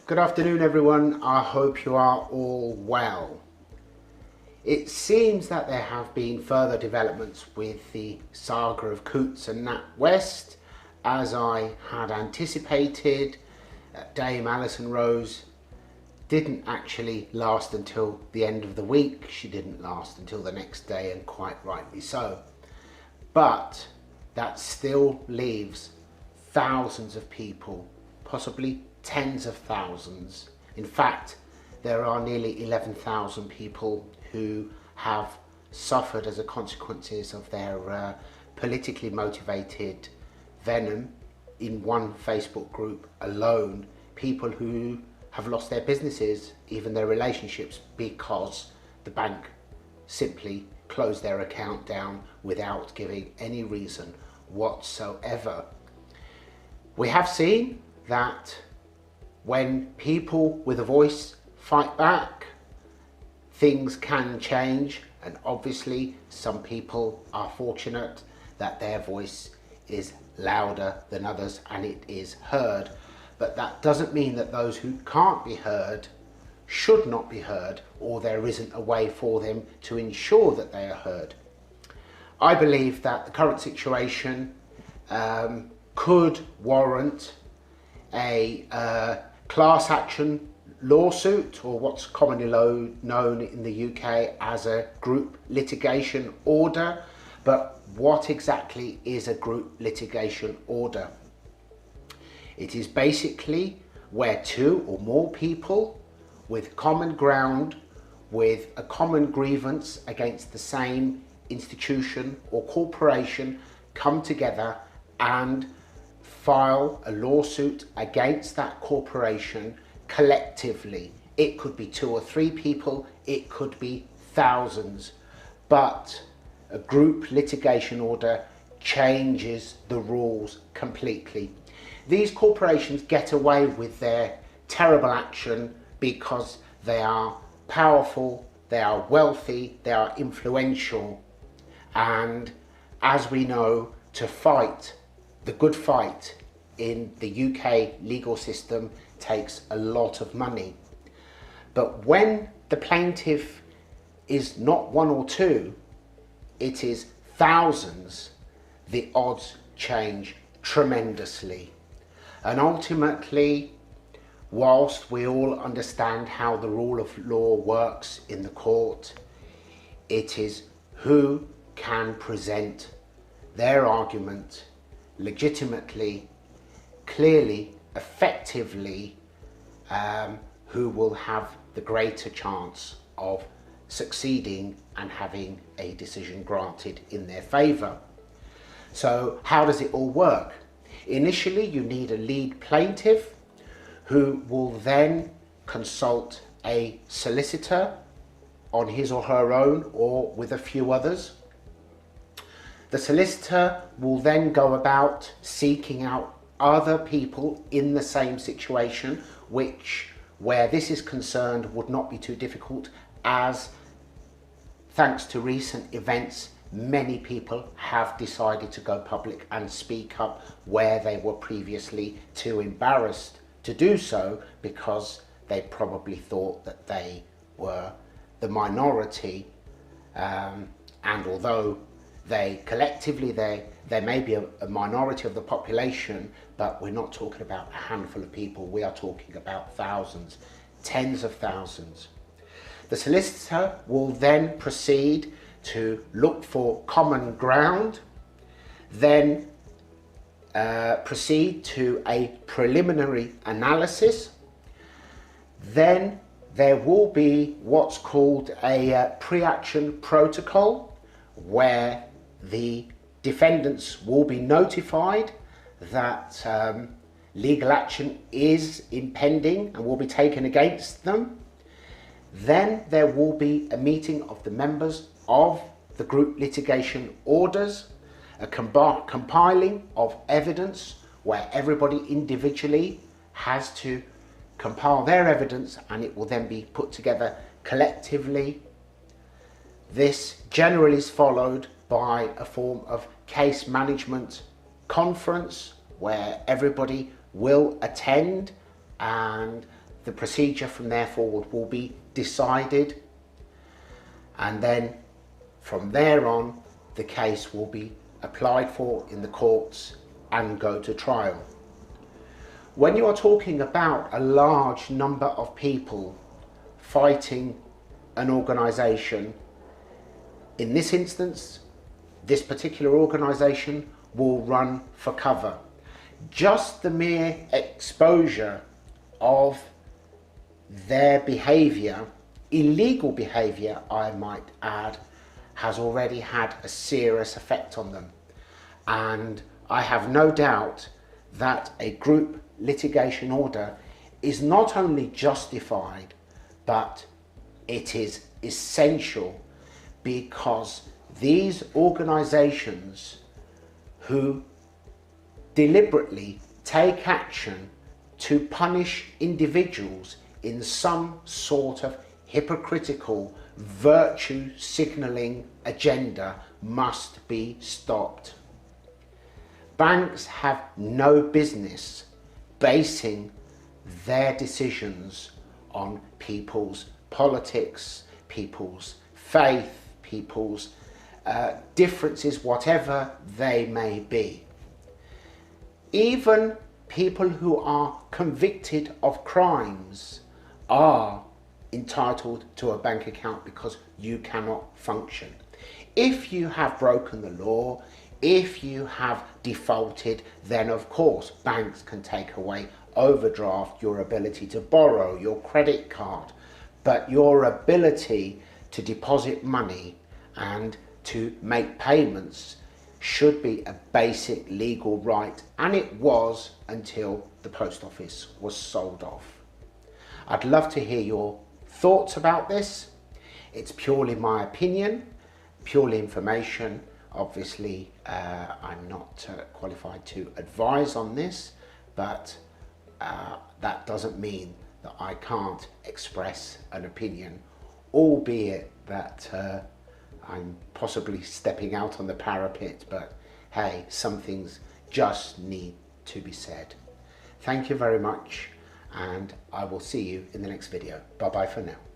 Good afternoon everyone, I hope you are all well. It seems that there have been further developments with the saga of Coutts and NatWest. As I had anticipated, Dame Alison Rose didn't actually last until the end of the week. She didn't last until the next day, and quite rightly so. But that still leaves thousands of people, possibly tens of thousands. In fact, there are nearly 11,000 people who have suffered as a consequences of their politically motivated venom in one Facebook group alone. People who have lost their businesses, even their relationships, because the bank simply closed their account down without giving any reason whatsoever. We have seen that when people with a voice fight back, things can change, and obviously some people are fortunate that their voice is louder than others and it is heard. But that doesn't mean that those who can't be heard should not be heard, or there isn't a way for them to ensure that they are heard. I believe that the current situation could warrant a class action lawsuit, or what's commonly known in the UK as a group litigation order. But what exactly is a group litigation order? It is basically where two or more people with common ground, with a common grievance against the same institution or corporation, come together and file a lawsuit against that corporation collectively. It could be two or three people, it could be thousands, but a group litigation order changes the rules completely. These corporations get away with their terrible action because they are powerful, they are wealthy, they are influential, and as we know, to fight the good fight in the UK legal system takes a lot of money. But when the plaintiff is not one or two, it is thousands, the odds change tremendously. And ultimately, whilst we all understand how the rule of law works in the court, it is who can present their argument legitimately, clearly, effectively, who will have the greater chance of succeeding and having a decision granted in their favour. So how does it all work? Initially, you need a lead plaintiff who will then consult a solicitor on his or her own, or with a few others. The solicitor will then go about seeking out other people in the same situation, which, where this is concerned, would not be too difficult, as thanks to recent events, many people have decided to go public and speak up where they were previously too embarrassed to do so, because they probably thought that they were the minority, and although they collectively they may be a minority of the population, but we're not talking about a handful of people, we are talking about thousands, tens of thousands. The solicitor will then proceed to look for common ground, then proceed to a preliminary analysis. Then there will be what's called a pre-action protocol, where the defendants will be notified that legal action is impending and will be taken against them. Then there will be a meeting of the members of the group litigation orders, a compiling of evidence where everybody individually has to compile their evidence, and it will then be put together collectively. This generally is followed by a form of case management conference where everybody will attend, and the procedure from there forward will be decided, and then from there on the case will be applied for in the courts and go to trial. When you are talking about a large number of people fighting an organisation, in this instance, this particular organisation will run for cover. Just the mere exposure of their behaviour, illegal behaviour I might add, has already had a serious effect on them. And I have no doubt that a group litigation order is not only justified, but it is essential, because these organisations who deliberately take action to punish individuals in some sort of hypocritical virtue signalling agenda must be stopped. Banks have no business basing their decisions on people's politics, people's faith, people's differences, whatever they may be. Even people who are convicted of crimes are entitled to a bank account because you cannot function. If you have broken the law, if you have defaulted, then of course banks can take away, overdraft, your ability to borrow, your credit card, but your ability to deposit money and to make payments should be a basic legal right, and it was until the post office was sold off. I'd love to hear your thoughts about this. It's purely my opinion, purely information. Obviously, I'm not qualified to advise on this, but that doesn't mean that I can't express an opinion, albeit that I'm possibly stepping out on the parapet, but hey, some things just need to be said. Thank you very much, and I will see you in the next video. Bye bye for now.